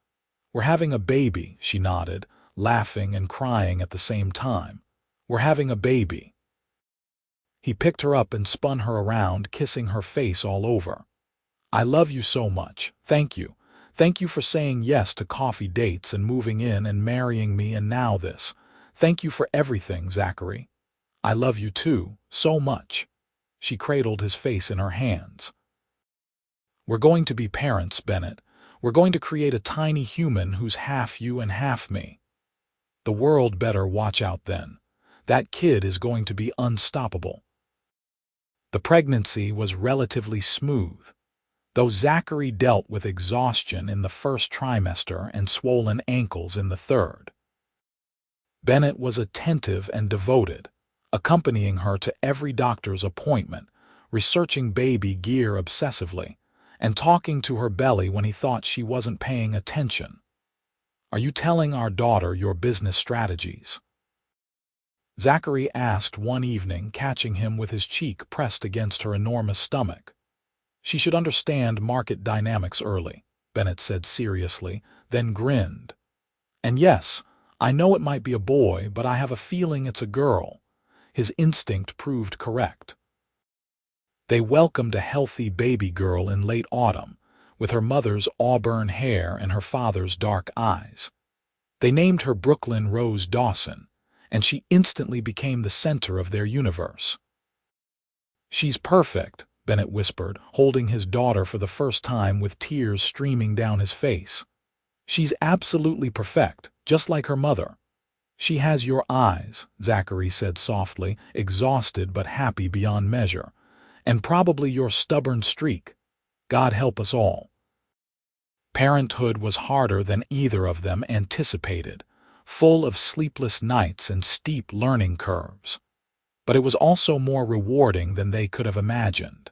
We're having a baby, she nodded, laughing and crying at the same time. We're having a baby. He picked her up and spun her around, kissing her face all over. I love you so much. Thank you. Thank you for saying yes to coffee dates and moving in and marrying me and now this. Thank you for everything, Zachary. I love you too, so much. She cradled his face in her hands. We're going to be parents, Bennett. We're going to create a tiny human who's half you and half me. The world better watch out then. That kid is going to be unstoppable. The pregnancy was relatively smooth, though Zachary dealt with exhaustion in the first trimester and swollen ankles in the third. Bennett was attentive and devoted, accompanying her to every doctor's appointment, researching baby gear obsessively, and talking to her belly when he thought she wasn't paying attention. Are you telling our daughter your business strategies? Zachary asked one evening, catching him with his cheek pressed against her enormous stomach. She should understand market dynamics early, Bennett said seriously, then grinned. And yes, I know it might be a boy, but I have a feeling it's a girl. His instinct proved correct. They welcomed a healthy baby girl in late autumn, with her mother's auburn hair and her father's dark eyes. They named her Brooklyn Rose Dawson, and she instantly became the center of their universe. She's perfect, Bennett whispered, holding his daughter for the first time with tears streaming down his face. She's absolutely perfect, just like her mother. She has your eyes, Zachary said softly, exhausted but happy beyond measure, and probably your stubborn streak. God help us all. Parenthood was harder than either of them anticipated, full of sleepless nights and steep learning curves. But it was also more rewarding than they could have imagined.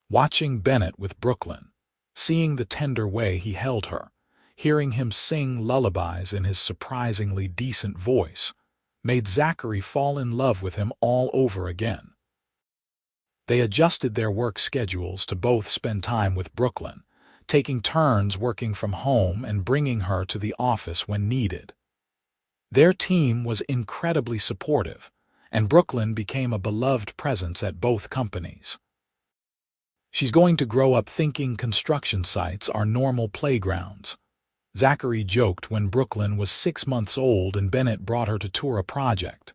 Watching Bennett with Brooklyn, seeing the tender way he held her, hearing him sing lullabies in his surprisingly decent voice, made Zachary fall in love with him all over again. They adjusted their work schedules to both spend time with Brooklyn, taking turns working from home and bringing her to the office when needed. Their team was incredibly supportive, and Brooklyn became a beloved presence at both companies. She's going to grow up thinking construction sites are normal playgrounds, Zachary joked when Brooklyn was 6 months old and Bennett brought her to tour a project.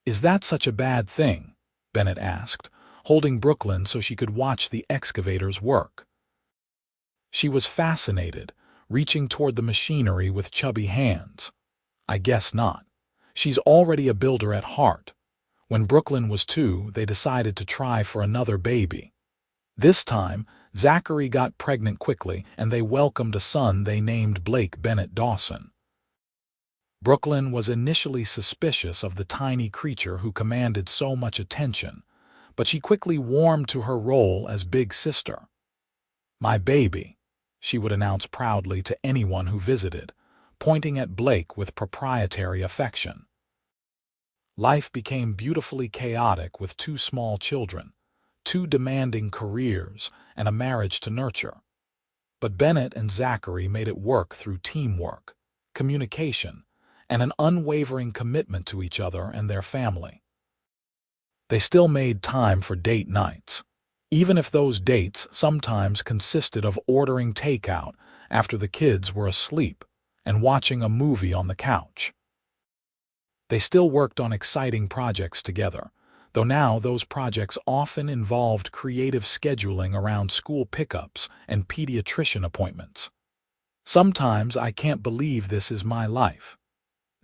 Is that such a bad thing? Bennett asked, holding Brooklyn so she could watch the excavators work. She was fascinated, reaching toward the machinery with chubby hands. I guess not. She's already a builder at heart. When Brooklyn was 2, they decided to try for another baby. This time, Zachary got pregnant quickly, and they welcomed a son they named Blake Bennett Dawson. Brooklyn was initially suspicious of the tiny creature who commanded so much attention, but she quickly warmed to her role as big sister. My baby, she would announce proudly to anyone who visited, pointing at Blake with proprietary affection. Life became beautifully chaotic with 2 small children, 2 demanding careers, and a marriage to nurture. But Bennett and Zachary made it work through teamwork, communication, and an unwavering commitment to each other and their family. They still made time for date nights, even if those dates sometimes consisted of ordering takeout after the kids were asleep and watching a movie on the couch. They still worked on exciting projects together, though now those projects often involved creative scheduling around school pickups and pediatrician appointments. Sometimes I can't believe this is my life,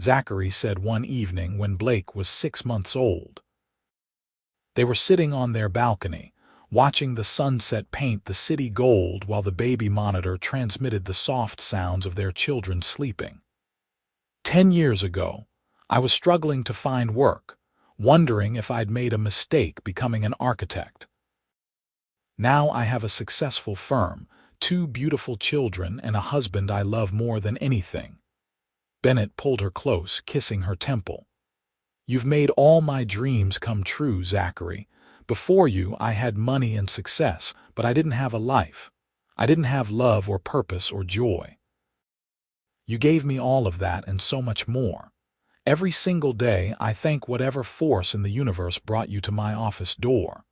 Zachary said one evening when Blake was 6 months old. They were sitting on their balcony, watching the sunset paint the city gold while the baby monitor transmitted the soft sounds of their children sleeping. 10 years ago, I was struggling to find work, wondering if I'd made a mistake becoming an architect. Now I have a successful firm, 2 beautiful children, and a husband I love more than anything. Bennett pulled her close, kissing her temple. You've made all my dreams come true, Zachary. Before you, I had money and success, but I didn't have a life. I didn't have love or purpose or joy. You gave me all of that and so much more. Every single day I thank whatever force in the universe brought you to my office door.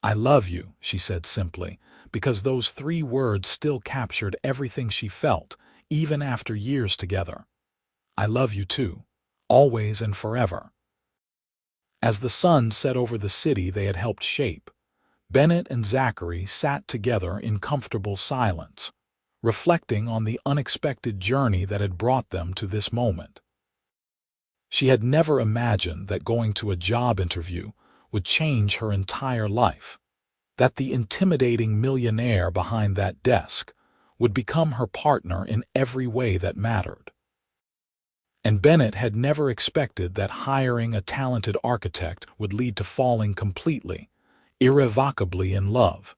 I love you, she said simply, because those 3 words still captured everything she felt, even after years together. I love you too, always and forever. As the sun set over the city they had helped shape, Bennett and Zachary sat together in comfortable silence, reflecting on the unexpected journey that had brought them to this moment. She had never imagined that going to a job interview would change her entire life, that the intimidating millionaire behind that desk would become her partner in every way that mattered. And Bennett had never expected that hiring a talented architect would lead to falling completely, irrevocably in love.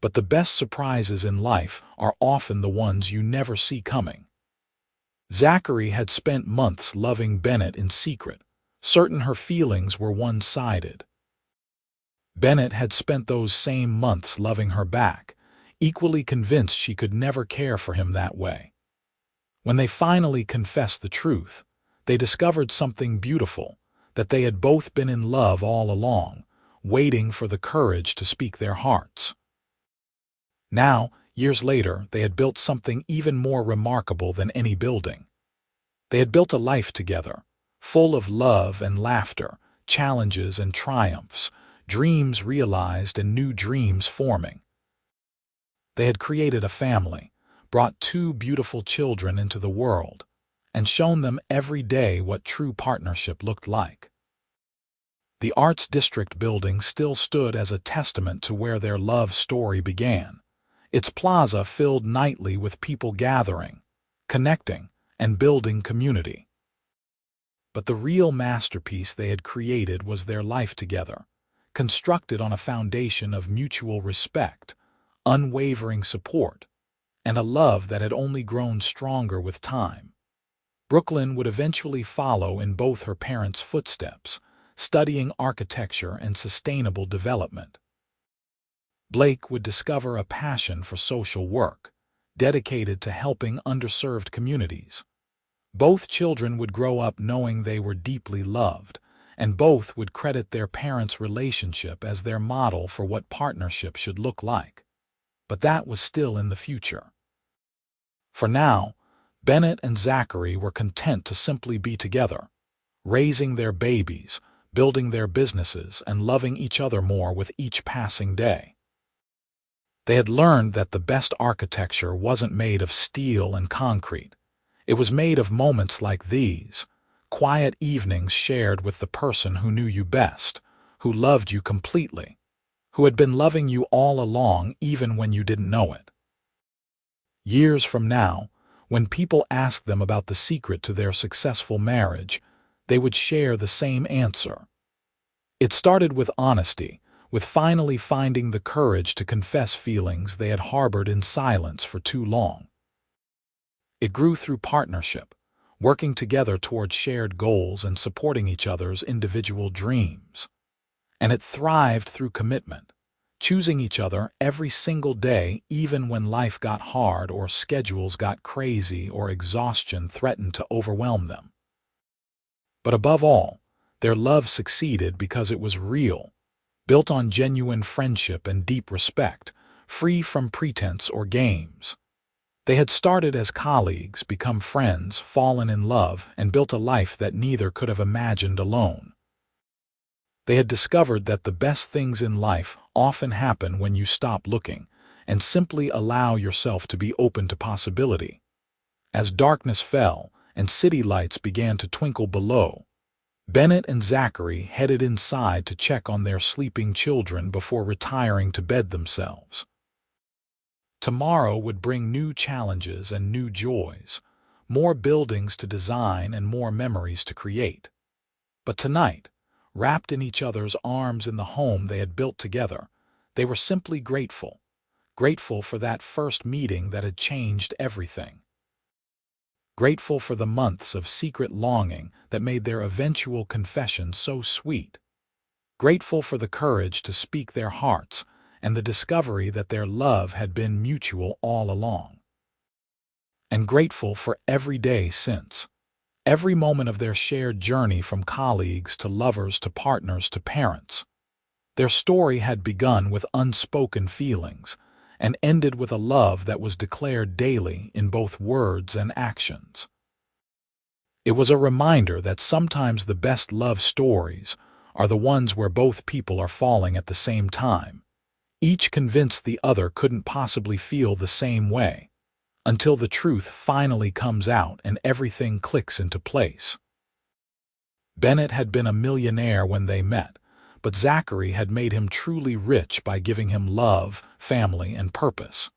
But the best surprises in life are often the ones you never see coming. Zachary had spent months loving Bennett in secret, certain her feelings were one-sided. Bennett had spent those same months loving her back, equally convinced she could never care for him that way. When they finally confessed the truth, they discovered something beautiful, that they had both been in love all along, waiting for the courage to speak their hearts. Now, years later, they had built something even more remarkable than any building. They had built a life together, full of love and laughter, challenges and triumphs, dreams realized and new dreams forming. They had created a family, brought 2 beautiful children into the world, and shown them every day what true partnership looked like. The Arts District building still stood as a testament to where their love story began, its plaza filled nightly with people gathering, connecting, and building community. But the real masterpiece they had created was their life together, constructed on a foundation of mutual respect, unwavering support, and a love that had only grown stronger with time. Brooklyn would eventually follow in both her parents' footsteps, studying architecture and sustainable development. Blake would discover a passion for social work, dedicated to helping underserved communities. Both children would grow up knowing they were deeply loved, and both would credit their parents' relationship as their model for what partnership should look like. But that was still in the future. For now, Bennett and Zachary were content to simply be together, raising their babies, building their businesses, and loving each other more with each passing day. They had learned that the best architecture wasn't made of steel and concrete. It was made of moments like these, quiet evenings shared with the person who knew you best, who loved you completely, who had been loving you all along even when you didn't know it. Years from now, when people asked them about the secret to their successful marriage, they would share the same answer. It started with honesty, with finally finding the courage to confess feelings they had harbored in silence for too long. It grew through partnership, working together toward shared goals and supporting each other's individual dreams. And it thrived through commitment, choosing each other every single day even when life got hard or schedules got crazy or exhaustion threatened to overwhelm them. But above all, their love succeeded because it was real, built on genuine friendship and deep respect, free from pretense or games. They had started as colleagues, become friends, fallen in love, and built a life that neither could have imagined alone. They had discovered that the best things in life often happen when you stop looking and simply allow yourself to be open to possibility. As darkness fell and city lights began to twinkle below, Bennett and Zachary headed inside to check on their sleeping children before retiring to bed themselves. Tomorrow would bring new challenges and new joys, more buildings to design and more memories to create. But tonight, wrapped in each other's arms in the home they had built together, they were simply grateful, grateful for that first meeting that had changed everything. Grateful for the months of secret longing that made their eventual confession so sweet. Grateful for the courage to speak their hearts and the discovery that their love had been mutual all along. and grateful for every day since. Every moment of their shared journey, from colleagues to lovers to partners to parents. Their story had begun with unspoken feelings and ended with a love that was declared daily in both words and actions. It was a reminder that sometimes the best love stories are the ones where both people are falling at the same time, each convinced the other couldn't possibly feel the same way, until the truth finally comes out and everything clicks into place. Bennett had been a millionaire when they met, but Zachary had made him truly rich by giving him love, family, and purpose.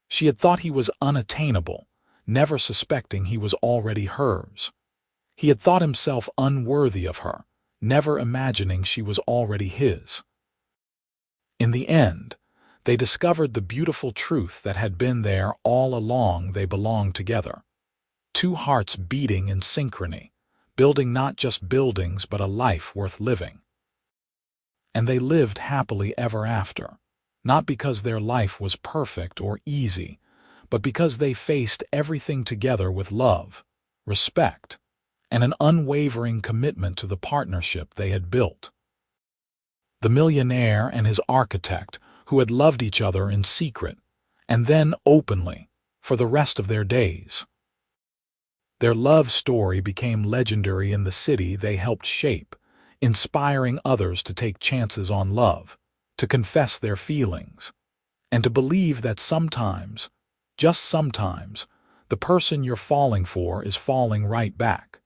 She had thought he was unattainable, never suspecting he was already hers. He had thought himself unworthy of her, never imagining she was already his. In the end, they discovered the beautiful truth that had been there all along: they belonged together. Two hearts beating in synchrony, building not just buildings but a life worth living. And they lived happily ever after, not because their life was perfect or easy, but because they faced everything together with love, respect, and an unwavering commitment to the partnership they had built. The millionaire and his architect, who had loved each other in secret, and then openly, for the rest of their days. Their love story became legendary in the city they helped shape, inspiring others to take chances on love, to confess their feelings, and to believe that sometimes, just sometimes, the person you're falling for is falling right back.